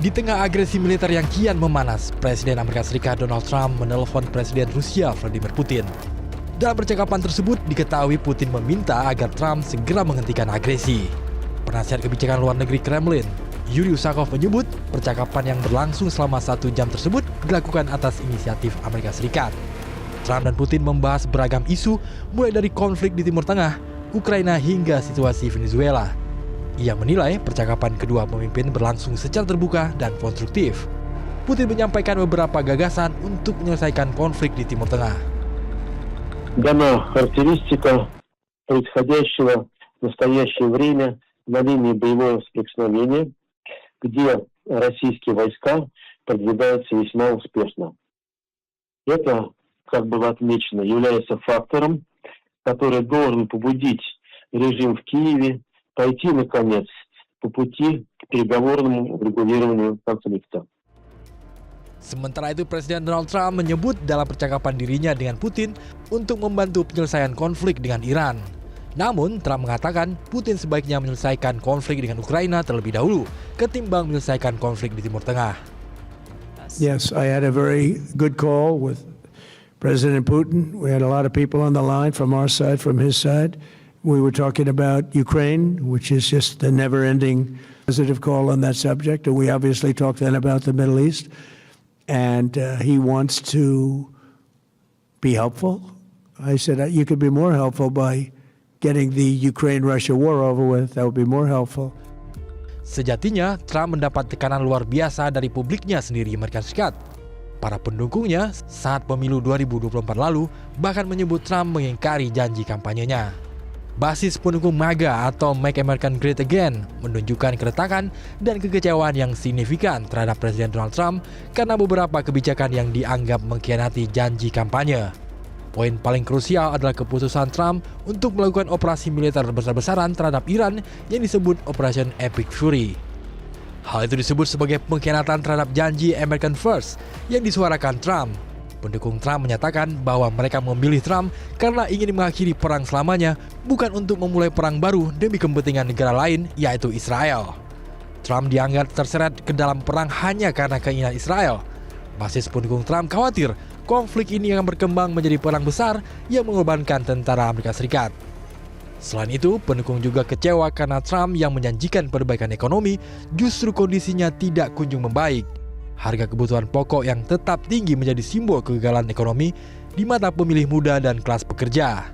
Di tengah agresi militer yang kian memanas, Presiden Amerika Serikat Donald Trump menelpon Presiden Rusia Vladimir Putin. Dalam percakapan tersebut, diketahui Putin meminta agar Trump segera menghentikan agresi. Penasihat kebijakan luar negeri Kremlin, Yuri Usakov menyebut percakapan yang berlangsung selama 1 jam tersebut dilakukan atas inisiatif Amerika Serikat. Trump dan Putin membahas beragam isu, mulai dari konflik di Timur Tengah, Ukraina hingga situasi Venezuela. Ia menilai percakapan kedua pemimpin berlangsung secara terbuka dan konstruktif. Putin menyampaikan beberapa gagasan untuk menyelesaikan konflik di Timur Tengah. Дана характеристика происходящего в настоящее время на линии боевого столкновения, где российские войска продвигаются весьма успешно. Это, как было отмечено, является фактором, который должен побудить режим в Киеве пойти, наконец, по пути к переговорному урегулированию конфликта. Sementara itu, Presiden Donald Trump menyebut dalam percakapan dirinya dengan Putin untuk membantu penyelesaian konflik dengan Iran. Namun, Trump mengatakan Putin sebaiknya menyelesaikan konflik dengan Ukraina terlebih dahulu, ketimbang menyelesaikan konflik di Timur Tengah. Yes, I had a very good call with President Putin. We had a lot of people on the line from our side, from his side. We were talking about Ukraine, which is just a never-ending positive call on that subject. And we obviously talked then about the Middle East. And he wants to be helpful. I said, you could be more helpful by getting the Ukraine-Russia war over with. That would be more helpful. Sejatinya, Trump mendapat tekanan luar biasa dari publiknya sendiri Amerika Serikat. Para pendukungnya saat pemilu 2024 lalu bahkan menyebut Trump mengingkari janji kampanyenya. Basis pendukung MAGA atau Make America Great Again menunjukkan keretakan dan kekecewaan yang signifikan terhadap Presiden Donald Trump karena beberapa kebijakan yang dianggap mengkhianati janji kampanye. Poin paling krusial adalah keputusan Trump untuk melakukan operasi militer besar-besaran terhadap Iran yang disebut Operation Epic Fury. Hal itu disebut sebagai pengkhianatan terhadap janji American First yang disuarakan Trump. Pendukung Trump menyatakan bahwa mereka memilih Trump karena ingin mengakhiri perang selamanya, bukan untuk memulai perang baru demi kepentingan negara lain, yaitu Israel. Trump dianggap terseret ke dalam perang hanya karena keinginan Israel. Basis pendukung Trump khawatir konflik ini akan berkembang menjadi perang besar yang mengorbankan tentara Amerika Serikat. Selain itu, pendukung juga kecewa karena Trump yang menjanjikan perbaikan ekonomi justru kondisinya tidak kunjung membaik. Harga kebutuhan pokok yang tetap tinggi menjadi simbol kegagalan ekonomi di mata pemilih muda dan kelas pekerja.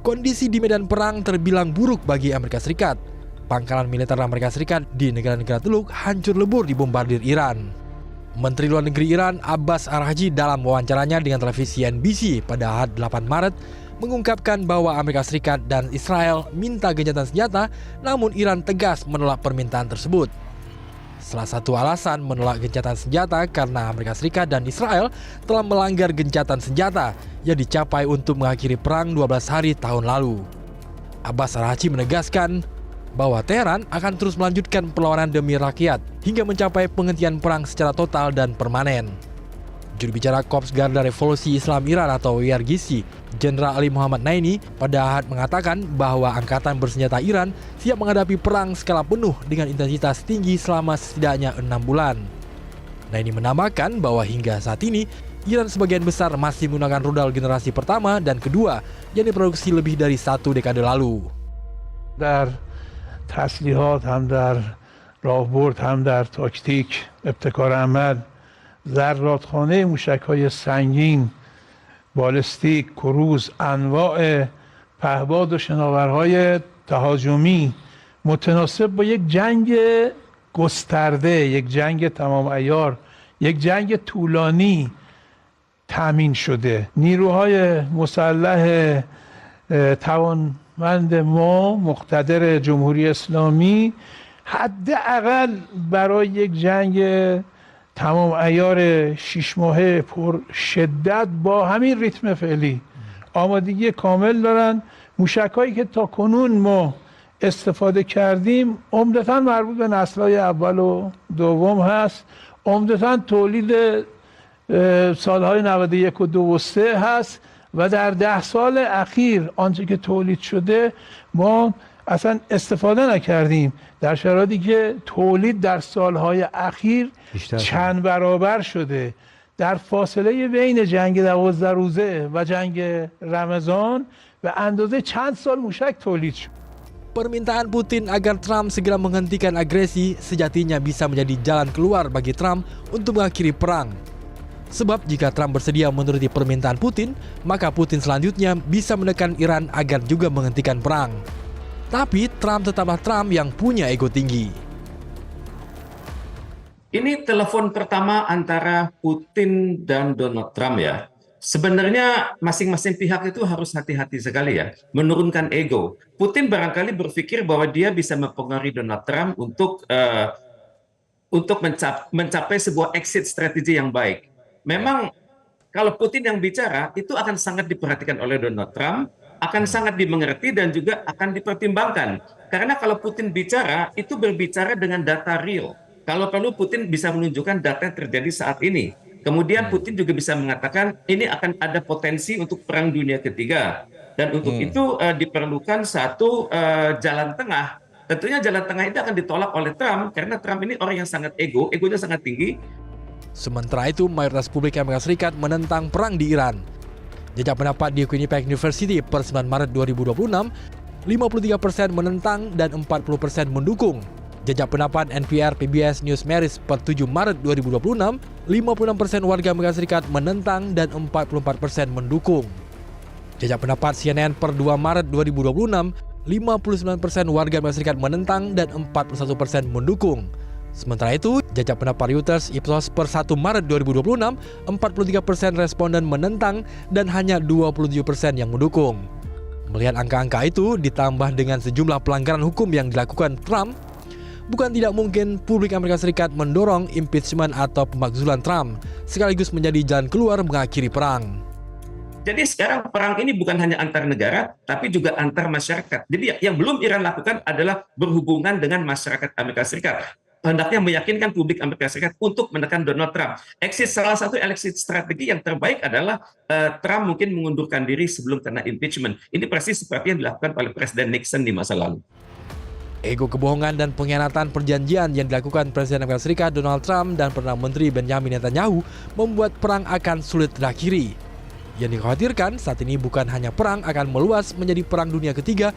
Kondisi di medan perang terbilang buruk bagi Amerika Serikat. Pangkalan militer Amerika Serikat di negara-negara Teluk hancur lebur dibombardir Iran. Menteri Luar Negeri Iran Abbas Araghchi dalam wawancaranya dengan televisi NBC pada 8 Maret mengungkapkan bahwa Amerika Serikat dan Israel minta gencatan senjata, namun Iran tegas menolak permintaan tersebut. Salah satu alasan menolak gencatan senjata karena Amerika Serikat dan Israel telah melanggar gencatan senjata yang dicapai untuk mengakhiri perang 12 hari tahun lalu. Abbas Araghchi menegaskan bahwa Teheran akan terus melanjutkan perlawanan demi rakyat hingga mencapai penghentian perang secara total dan permanen. Juru bicara Korps Garda Revolusi Islam Iran atau IRGC, Jenderal Ali Muhammad Naini pada Ahad mengatakan bahwa angkatan bersenjata Iran siap menghadapi perang skala penuh dengan intensitas tinggi selama setidaknya 6 bulan. Naini menambahkan bahwa hingga saat ini, Iran sebagian besar masih menggunakan rudal generasi pertama dan kedua yang diproduksi lebih dari 1 dekade lalu. Dar taslihat ham dar راهبرد هم در تاکتیک ابتکار عمل ذراتخانه موشک‌های سنگین بالستیک کروز انواع پهباد و شناورهای تهاجمی متناسب با یک جنگ گسترده، یک جنگ تمام عیار، یک جنگ طولانی تامین شده. نیروهای مسلح توانمند ما مقتدر جمهوری اسلامی حداقل برای یک جنگ تمام عیار 6 ماهه پر شدت با همین ریتم فعلی آمادگی کامل دارن. موشک‌هایی که تا کنون ما استفاده کردیم عمدتاً مربوط به نسل‌های اول و دوم هست، عمدتاً تولید سالهای 91 و 2 و 3 هست و در 10 سال اخیر آنچه که تولید شده ما اصلا استفاده نکردیم در شرایطی که تولید در سالهای اخیر بیشتر چند برابر شده. در فاصله بین جنگ 12 روزه و جنگ رمضان به اندازه چند سال موشک تولید شد. Permintaan Putin agar Trump segera menghentikan agresi sejatinya bisa menjadi jalan keluar bagi Trump untuk mengakhiri perang. Sebab jika Trump bersedia menuruti permintaan Putin, maka Putin selanjutnya bisa menekan Iran agar juga menghentikan perang. Tapi Trump tetaplah Trump yang punya ego tinggi. Ini telepon pertama antara Putin dan Donald Trump ya. Sebenarnya masing-masing pihak itu harus hati-hati sekali ya, menurunkan ego. Putin barangkali berpikir bahwa dia bisa mempengaruhi Donald Trump untuk mencapai sebuah exit strategi yang baik. Memang kalau Putin yang bicara itu akan sangat diperhatikan oleh Donald Trump, akan sangat dimengerti dan juga akan dipertimbangkan. Karena kalau Putin bicara, itu berbicara dengan data real. Kalau perlu Putin bisa menunjukkan data yang terjadi saat ini. Kemudian Putin juga bisa mengatakan ini akan ada potensi untuk perang dunia ketiga. Dan untuk itu diperlukan satu jalan tengah. Tentunya jalan tengah itu akan ditolak oleh Trump karena Trump ini orang yang sangat egonya sangat tinggi. Sementara itu, mayoritas publik Amerika Serikat menentang perang di Iran. Jajak pendapat di Quinnipiac University per 9 Maret 2026, 53% menentang dan 40% mendukung. Jajak pendapat NPR PBS News Maris per 7 Maret 2026, 56% warga Amerika Serikat menentang dan 44% mendukung. Jajak pendapat CNN per 2 Maret 2026, 59% warga Amerika Serikat menentang dan 41% mendukung. Sementara itu, jajak pendapat Reuters Ipsos per 1 Maret 2026, 43% responden menentang dan hanya 27% yang mendukung. Melihat angka-angka itu ditambah dengan sejumlah pelanggaran hukum yang dilakukan Trump, bukan tidak mungkin publik Amerika Serikat mendorong impeachment atau pemakzulan Trump, sekaligus menjadi jalan keluar mengakhiri perang. Jadi sekarang perang ini bukan hanya antar negara, tapi juga antar masyarakat. Jadi yang belum Iran lakukan adalah berhubungan dengan masyarakat Amerika Serikat. Hendaknya meyakinkan publik Amerika Serikat untuk menekan Donald Trump. Salah satu exit strategi yang terbaik adalah Trump mungkin mengundurkan diri sebelum kena impeachment. Ini persis seperti yang dilakukan oleh Presiden Nixon di masa lalu. Ego kebohongan dan pengkhianatan perjanjian yang dilakukan Presiden Amerika Serikat Donald Trump dan Perdana Menteri Benjamin Netanyahu membuat perang akan sulit terakhiri. Yang dikhawatirkan saat ini bukan hanya perang akan meluas menjadi perang dunia ketiga,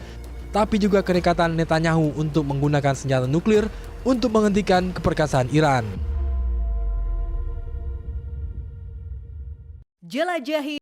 tapi juga kenekatan Netanyahu untuk menggunakan senjata nuklir untuk menghentikan keperkasaan Iran. Jelajahi